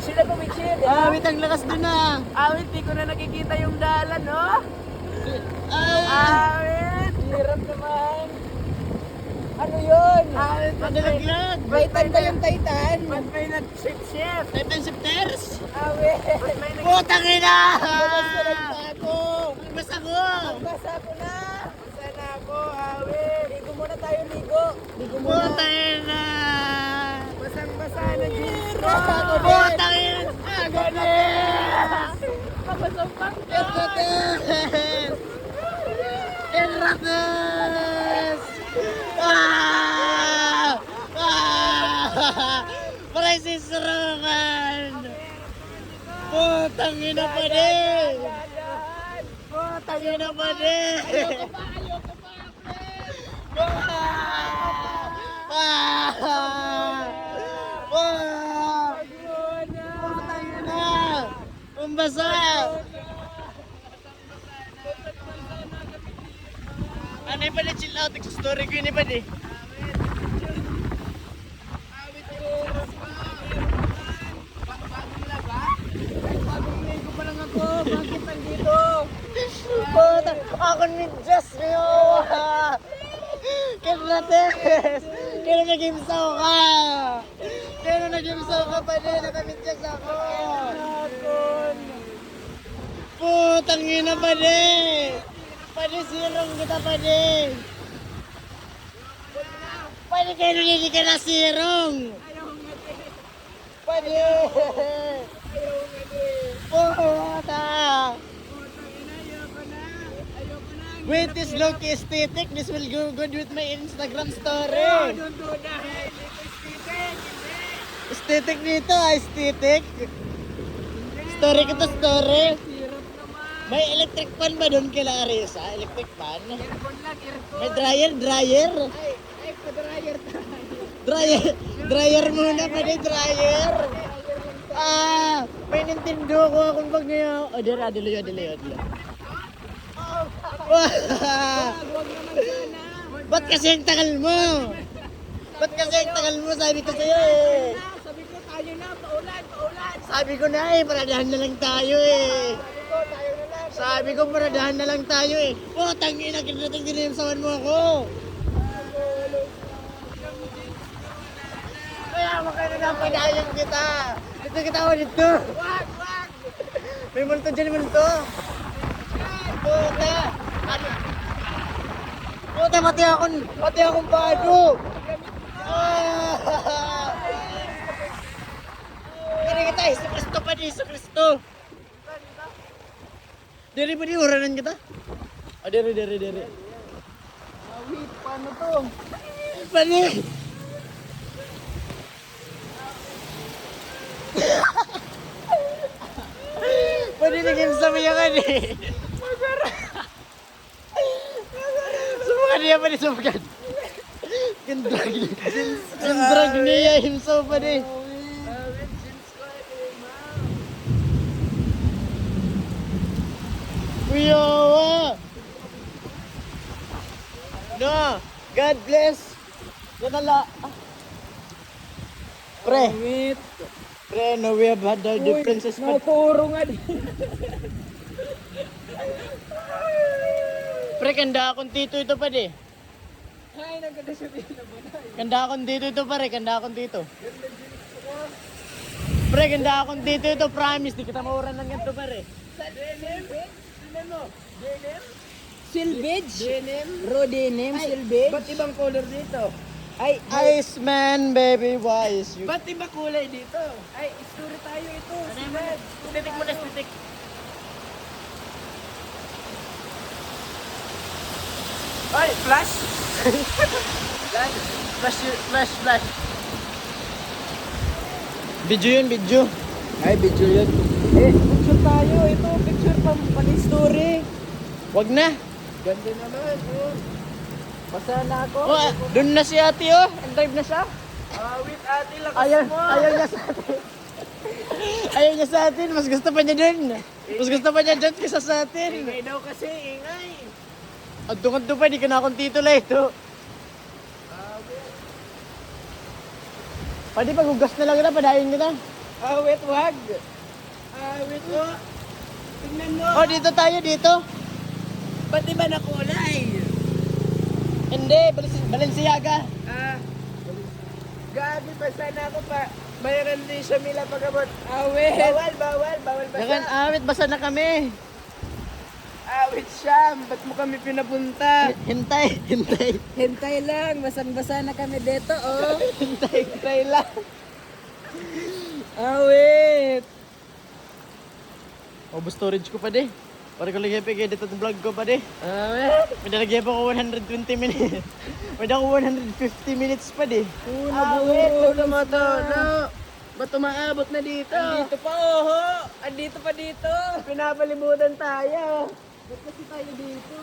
Bumikshir ako, bumikshir. Awit ang lakas doon na. Awit, di ko na nakikita yung dalan, no? Ah! Awit! Hirap naman. Ano yun? Awit, Nalaglag. Titan ba yung Titan? Ba't may nag-shift-shift? Titan Shifters. Awit! May Putang ina! ako. Basta ko. Basa ko na. Basa na ako, awit. Ligo muna tayo, ligo. Ligo muna. Putang ina! Basang-basa na jeans ko. Putang ina! Ganis! Pabasang pang Enrates! Enrates! Ah! Ah! Paray si Saraman! Putang ina pa din! Putang ina pa din! Ayoko pa, friend. Putang ina! Umbasa! Ano yung pala chill out? Story ko yun iba di. Awit ko. Bagong laga? Bagong ligo pa lang ako. Bakit nandito? Putang! Ako ni Jess ngayon! Kenrates! Kaya nag-imsaw ka! Kaya nag-imsaw ka pa din! Nakamit-check ako! Putang ina pa din! Pwede sirong kita pa din! Pwede kayo nalili ka na sirong! Pwede! Puta! Wait, this low-key aesthetic. This will go good with my Instagram story. Don't do that. Aesthetic dito, aesthetic. Story ko to, story. Hirap naman. May electric fan ba doon kila Arisa? Electric fan? Aircon lang, aircon. May dryer? Ay, pa-dryer tayo. Dryer muna pa din, dryer. Ah, may Nintendo ko akong bag ngayon. O, adilo. Wag naman sana. Ba't kasi ang tagal mo? Sabi ko sa'yo eh. Sabi ko tayo na, paulan. Sabi ko na eh, paradahan na lang tayo eh. Tayo na lang. Sabi ko paradahan na lang tayo eh. Putang ina, kinating dinimsawan mo ako. Kaya makaya na padayan kita. Dito kita ako dito. Wag. May multo dyan, multo. Puta. Ano? Puta, pati akong bago. Kaya kita, Iso Kristo pa di, Iso Kristo. Dari pa di, uranan kita. Oh, dari. Wait, paano to? Pani! Pwede naging samayakan eh. Subukan niya pa di, subukan. Kendrag niya himself pa di. Awit, jeans ko. Kuyawa! No! God bless! Nakala... Pre! Wait. Pre, no, we have had our differences but... Naturo nga din. Pre, kanda akong tito ito pa di. Ay, nagkada siya din na banay. Kanda akong tito ito pare, kanda akong tito. Pre, kanda akong tito ito, promise. Di kita mauran ng ganito pare. Sa denim? Denim mo? Denim? Silvage? Denim? Raw denim, silvage? Ba't ibang color dito? Ay, Iceman, baby, why is you... ba't iba kulay dito? Ay, story tayo ito. Silvage. Stitik mo na, stitik. Ay, flash? Flash. Video yun, video. Ay, video yun. Eh, picture tayo. Ito, picture pang story. Wag na. Ganda naman, oh. Basa na ako. Oh, doon na si ate oh. Drive na siya. Wait, ate, lakas Ayaw mo. niya sa atin. Ayaw niya sa atin. Mas gusto pa niya dun. Mas gusto pa niya dun kaysa sa atin. Ingay daw kasi, ingay. At tungkod pa, di ka na akong titulo ito. Pwede pag hugas na lang kita, padayin kita. Awit, wag. Awit, oh. Tingnan mo. Oh, dito tayo, dito. Ba't iba na kulay? Hindi, Balenciaga. Ah. Gabi pa sana ako pa. Mayroon din siya mila pagabot. Awit. Bawal basa. Dagan awit, basa na kami. Awit Siyam. Ba't mo kami pinapunta? Hintay. Hintay lang. Basang-basa na kami dito, oh. Hintay lang. Awit. Oh, storage ko pa di. Para ko lagi edit at vlog ko pa di. Awit. May nalagyan pa ko 120 minutes. May ako 150 minutes pa di. Awit. Tulo mo to. No. Ba't umaabot na dito? Andito pa, oho. Andito pa dito. Pinapalibutan tayo. Ba't kasi tayo dito?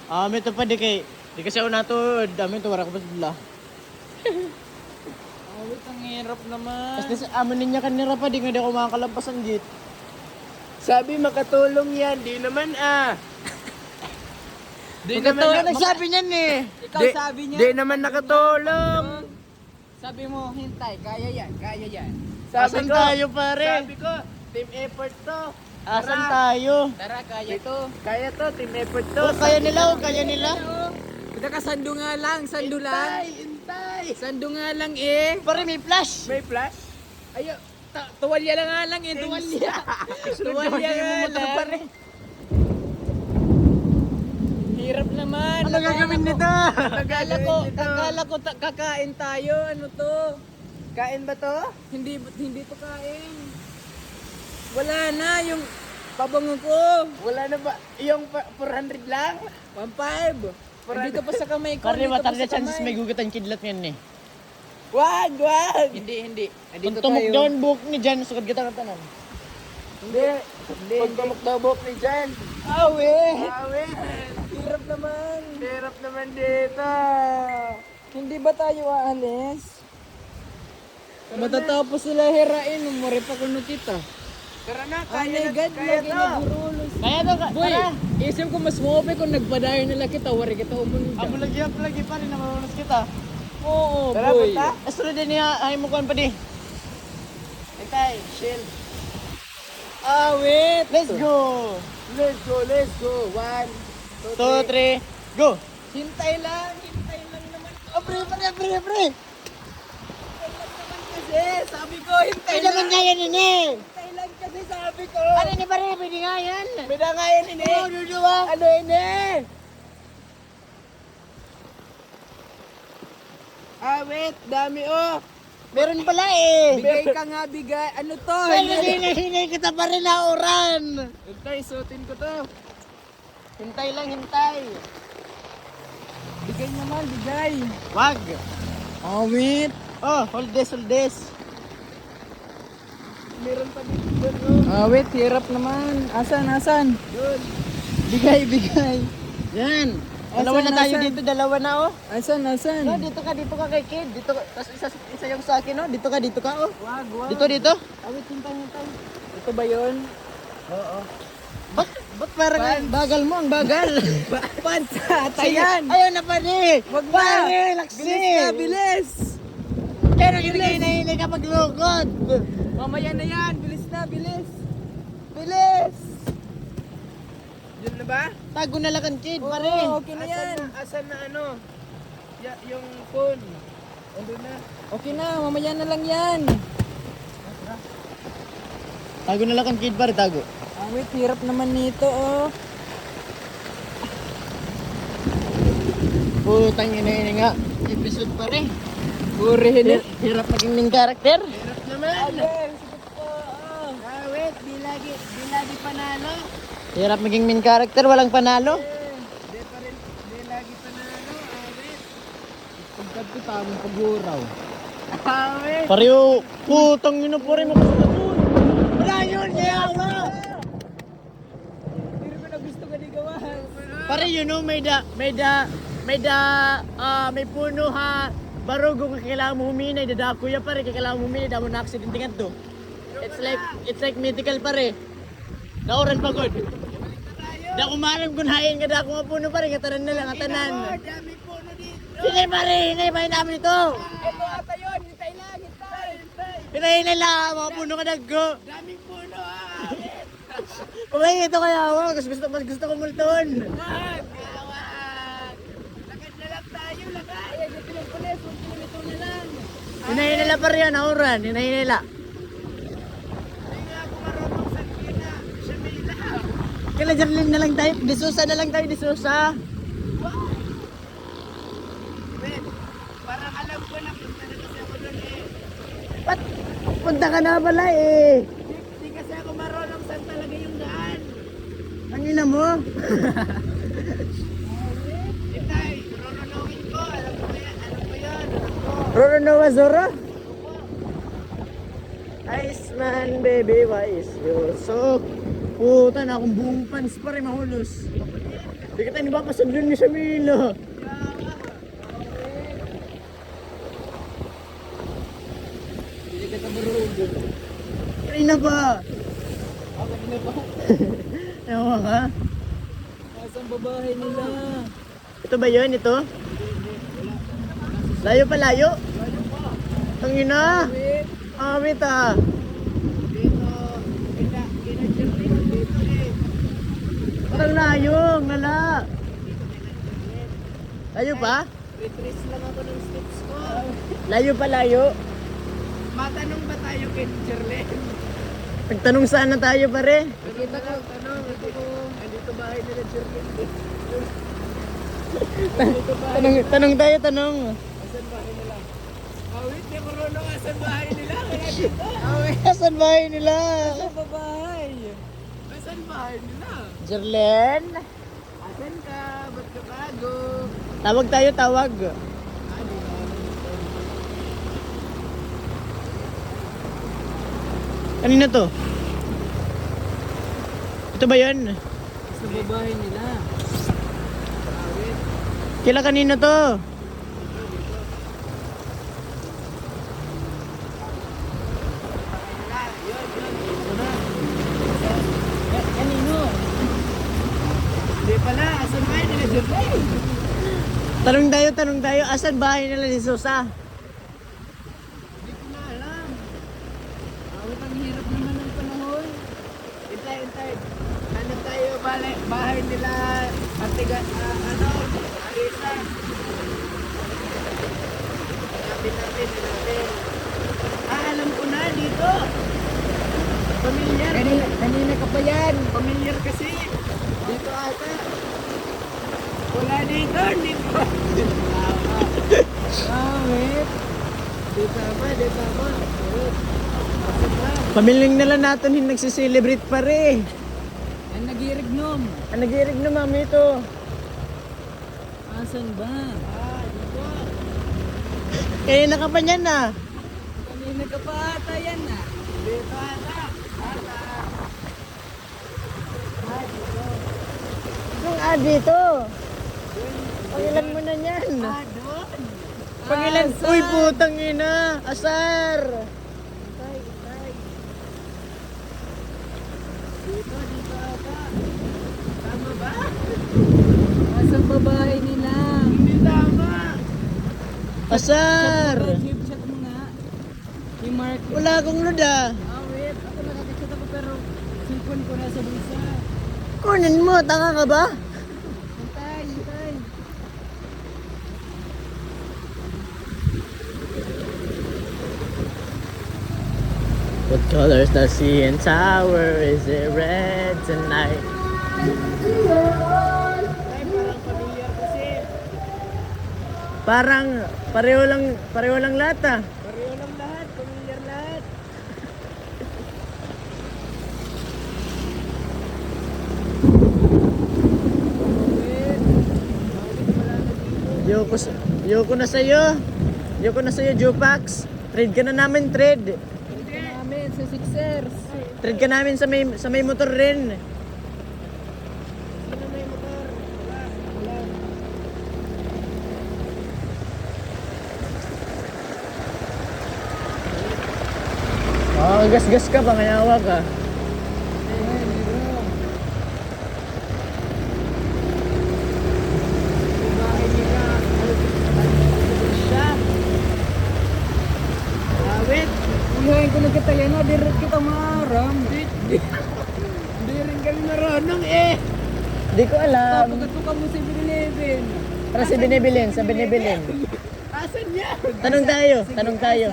May ito pa di kay. Di kasi ako nato. Dami ito, wala ko pa sila. Awit, ang hirap naman. Kasi amin niya kanira pa di nga di ako makakalabas ang gate. Sabi makatulong yan. Di naman Di Magkatulong nagsabi niyan eh. Ikaw sabi niya. Di naman nakatulong. Sabi mo, hintay. Kaya yan. Asan tayo pare? Sabi ko, team effort to. Asan tayo? Tara, kaya to. Kaya to, team effort to. Oh, kaya nila. Kita ka sando nga lang, sando lang. Intay. Sando nga lang eh. Pare may flash. May flash? Ayo, tuwalya lang nga lang eh, tuwalya. Tuwalya nga lang. Pare. Hirap naman. Ano gagawin nito? Akala ko kakain tayo. Ano to? Kain ba to? Hindi to kain. Wala na yung pabango ko. Wala na ba? Yung 400 lang? 1.5. Dito pa sa kamay ko. Pare matar na chances may gugatan kidlat ngayon eh. Wag! Hindi. Kung tumok down book ni Jan, sugad kita ka tanan. Hindi. Pag tumuktabok ni Jan. Awe. Hirap naman dito. Hindi ba tayo aalis? Matatapos sila hirain. Umuri pa kuno kita. Tara na, kaya to. Kaya to ka. Boy, Tara. isip ko mas maope kung nagpadayo nila kita. Wari kita umunod Amo lagi pa rin na malunas kita. Oo, Tara, boy. punta. Astro din niya, ay mo kuan pa di. Itay, chill. Wait. Let's go. Let's go. 1, 2, 3, go. Hintay lang naman. Pre. Hintay lang naman kasi. Sabi ko, hintay Ay naman lang. kaya nini. Hintay lang kasi sabi ko. Ano ni pare, pwede nga yan. Bida nga yan, ini. Oo, duduwa. Ano, ini? Wait. Dami, oh. Meron pala eh. Bigay ka nga, bigay. Ano to? Well, hinay kita pa rin na uran. Hintay, suotin ko to. Hintay lang, hintay. Bigay naman, bigay. Wag. Wait. Oh, hold this. Meron pa dito doon, oh. Wait, hirap naman. Asan? Doon. Bigay. Yan. Dalawa na tayo dito, dalawa na oh. Asan? No, dito ka kay Kid. Dito ka, tapos isa yung sa akin oh. Dito ka oh. Wag. Dito. Wait, hintay. Ito ba yun? Oo. Ba't parang ang bagal mo, ang bagal? Pansa, tayan. Ayaw na pa rin. Wag na. Pare, laksi. Bilis. Pero hinay ka paglukod. Mamaya na yan. Bilis. Diyan na ba? Tago na lang ang Kid, pare. Oo, okay na yan. Asan na ano? Yung phone. Andun na. Okay na, mamaya na lang yan. Tago na lang ang Kid, pare, tago. Wait, hirap naman nito, oh. Putang ina nga. Episode pare. Burihin. Hirap maging main character. Hirap naman. Sige po, oh. Wait, di lagi panalo. Hirap maging main character, walang panalo. Di lagi panalo. Wait. Pagkat ko tamang paguraw. Wait. Pareho, putang ina pare mo kasi na dun. Wala yun, kaya nga. Hindi rin ko na gusto ka di gawahan. Pare, you know, may puno ha. Barugo ka kailangan mo huminay, dadako ya pare, kailangan mo huminay, damo na accident nga to. It's like mythical pare. Nauran pagod. Da kumarang gunahin ka da ko nga puno pare, katanan na lang, katanan. Dami puno dito. Sige pare, hinay ba namin ito? Ito ata yun. Hintay lang. Hinahinala, mga puno ka nagko. Daming puno ah! Kumain ito kaya ako. Mas gusto ko multon. Wag! Wag! Lakad na lang tayo, lakad! Ay, dito yung pulis, 1 kilometer na lang. Hinahinala pa rin yan, Auran. Hinahinala. Hindi nga ako marunong sa kina. Siya may ilaw. Kala Jarlin na lang tayo. Disusa na lang tayo, Disusa. Wait, parang alam ko na punta na kasi ako doon eh. Ba't punta ka na pala eh? Hindi kasi ako marunong saan talaga yung daan. Ang ina mo. Itay, rorologin ko. Alam ko yan, alam ko yan. Alam ko. Roro Noah Zora. Iceman baby, why is you so? Puta na akong buong pants pa rin mahulos. Di ka tayo nabapasundun ni Shamila. Hindi ka tabarugin. Kanina pa. Kanina pa. Ewan ka. Nasaan babae nila? Ito ba yun? Ito? Layo pa layo? Tangina. Wait, Awit ah. dito. Kina-Jerry dito eh. Parang layo. Ngala. Layo pa? Retrace lang ako ng steps ko. Layo pa layo. Matanong ba tayo kay Jerlyn? Nagtanong sana tayo pare. Nakita ko, tanong, andito bahay nila Jerlyn. Tanong tayo, tanong. Asan bahay nila? Awit, di ko rin asan bahay nila. Kaya dito. Awit, Asan bahay nila? asan ba bahay? Asan bahay nila? Jerlen? Asan ka? Ba't ka bago? Tawag tayo, tawag. Di ba? Kanina to? Ito ba yun? Sa babae nila. Awit. Kila kanina to? Kanino? Hindi pala, asan bahay nila Jerlyn? Tanong tayo, asan bahay nila ni Susa? Hindi ko na alam. Awit, ang hirap naman ng panahon. Hintay. Hanap tayo bahay nila Artiga, Arisa. Hanapin natin. Alam ko na dito. Pamilyar. Kanina ka pa yan. Pamilyar kasi. Dito ata. Wala dito. Wait. Di tama. Wait. Asan ba? Pamiling na lang natin yung nagsiselebrate pare. Ang nagirignom. Ang nagirig na mami ito. Asan ba? Dito. Kaya nakapanyan na. Kanina ka pa ata yan ah. Dito ata. Dito. Pangilan mo na yan. Doon. Pangilan. Uy, putang ina. Asar. Tay. Dito ata. Tama ba? Asan babae nila? Hindi tama. Asar. Chat mo nga. Yung Mark. Wala akong load ah. Wait. Ako nakakachat ako pero cellphone ko nasa bulsa. Kunin mo, tanga ka ba? Hintay. What colors the sea and tower? Is it red tonight? Tay, parang familiar kasi. Parang pareho lang lahat ah. Pareho lang lahat. Familiar lahat. Yoko na sa'yo, Jupax. Trade ka na namin, trade. Hindi namin sa Sixers. Trade ka namin sa may motor rin. Sino may motor? Wala. Gas-gas ka, pangayawa ka. Ayan, bro. Bahay nila. Siya. Awit. Uy, Paghain ko na kita yan, di rin kita maaram. Di rin kami marunong eh. Di ko alam. Pagkatuka mo si 7-Eleven. Para sa binibilin, sa binibilin. Asan niya? Tanong tayo, tanong tayo.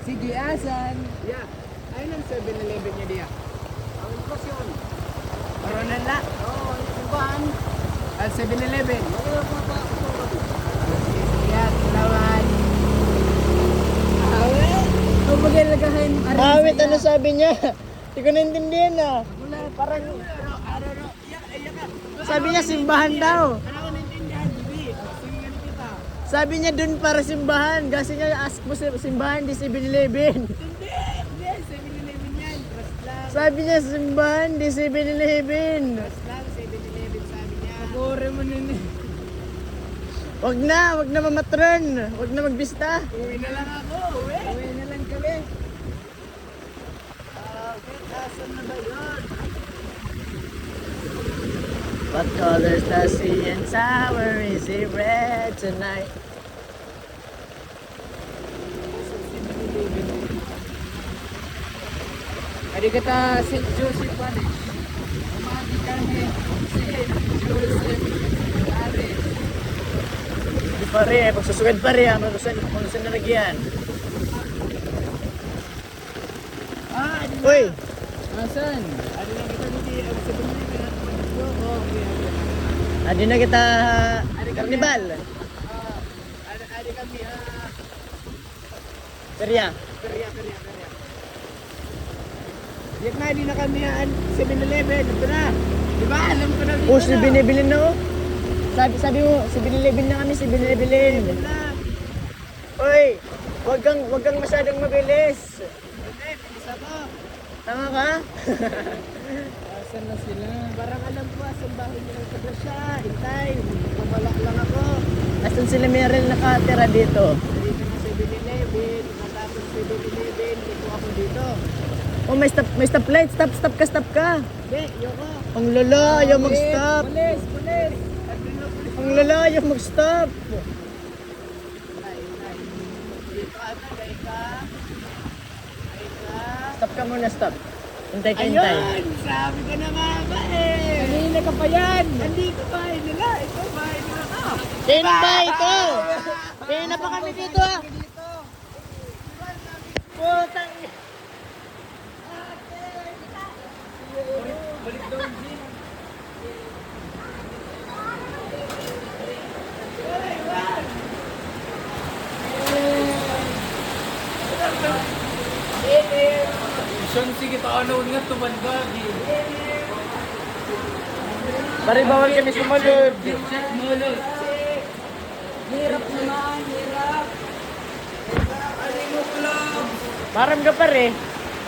Sige, asan? Yeah. Ayun ang 7-Eleven niya diya. Ang lokasyon. Paronan na? Oo, simbahan. 7-Eleven. Yan, salamat. Awit. Kung magalagahin. Awit, ano sabi niya? Hindi ko naintindihan ah. Wala, parang... Sabi niya simbahan daw. Ano ko naintindihan, Jibi? Sige, ganun kita. Sabi niya dun para simbahan. Kasi niya ask mo simbahan, di 7-Eleven. Hindi, 7-Eleven yan. Trust lang. Sabi niya simbahan, di 7-Eleven. Trust lang, 7-Eleven sabi niya. Pagore mo nun eh. Wag na mamatron. Wag na magbista. Uwi na lang ako, uwi. Uwi na lang kami. Asan na ba yun? What colors does CN Tower? Is it red tonight? Adi kata St. Joseph Parish. Umati kami St. Joseph Parish. Di pa rin, pagsusugad pa rin. Malusan na lagyan. Adi Uy! Asan? Adi lang kita hindi sa bumili ka na Adi na kita karnibal. Adi kami Serya. Perya. Diyan na, di na kami 7-Eleven. Ito na. Di ba? Alam ko na dito Oh, si binibilin na oh. Sabi mo, 7-Eleven na kami, 7-Eleven. na. Uy! Wag kang masyadong mabilis. Hindi, bilis ako. Tama ka? Asan na sila? Parang alam ko, asan bahay niya ng siya. Hintay, babala lang ako. Asan sila Meryl nakatira dito? Dito na 7-Eleven. Matapos 7-Eleven, dito ako dito. Oh, may stoplight. Stop ka. Hindi, yoko. Ang lala, ayaw mag-stop. Pulis. Ang lala, ayaw mag-stop. Dito ata, gay ka. Stop ka muna, stop. Hintay ka, hintay. Ayun! Sabi ka na nga ba eh! Kanina ka pa yan! Andito bahay nila! Ito bahay nila ka! Sino ba ito? Kaya na pa kami dito ah. Dito! Putang. Balik daw yung jeep! Mission, sige paano nga tumandag eh. Pare, bawal kami sumunod. Mulot. Hirap naman, hirap. Ano mo club? Maram ka pare.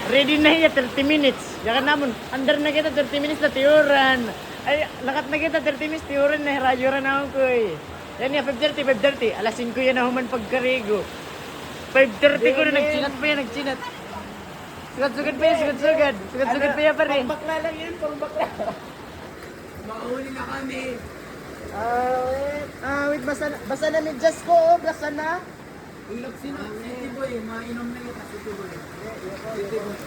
Ready na iya 30 minutes. Yakan namon. Under na kita 30 minutes na tiuran. Ay, lakat na kita 30 minutes tiuran na radyo na ako ko eh. Yan ya 5:30. Alas 5 yan na human pagkarigo. 5:30 ko na nagchinat pa yan, nagchinat. Sugat-sugat pa yan, sugat-sugat. Sugat-sugat pa yan pare. Bakla lang yan, pang bakla. Makahuli na kami. Wait, basa na medyas ko, oh, basa na. Ulog sino? City boy, mainom na kita, City boy. City boy.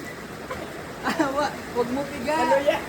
Wag mo piga. Ano yan?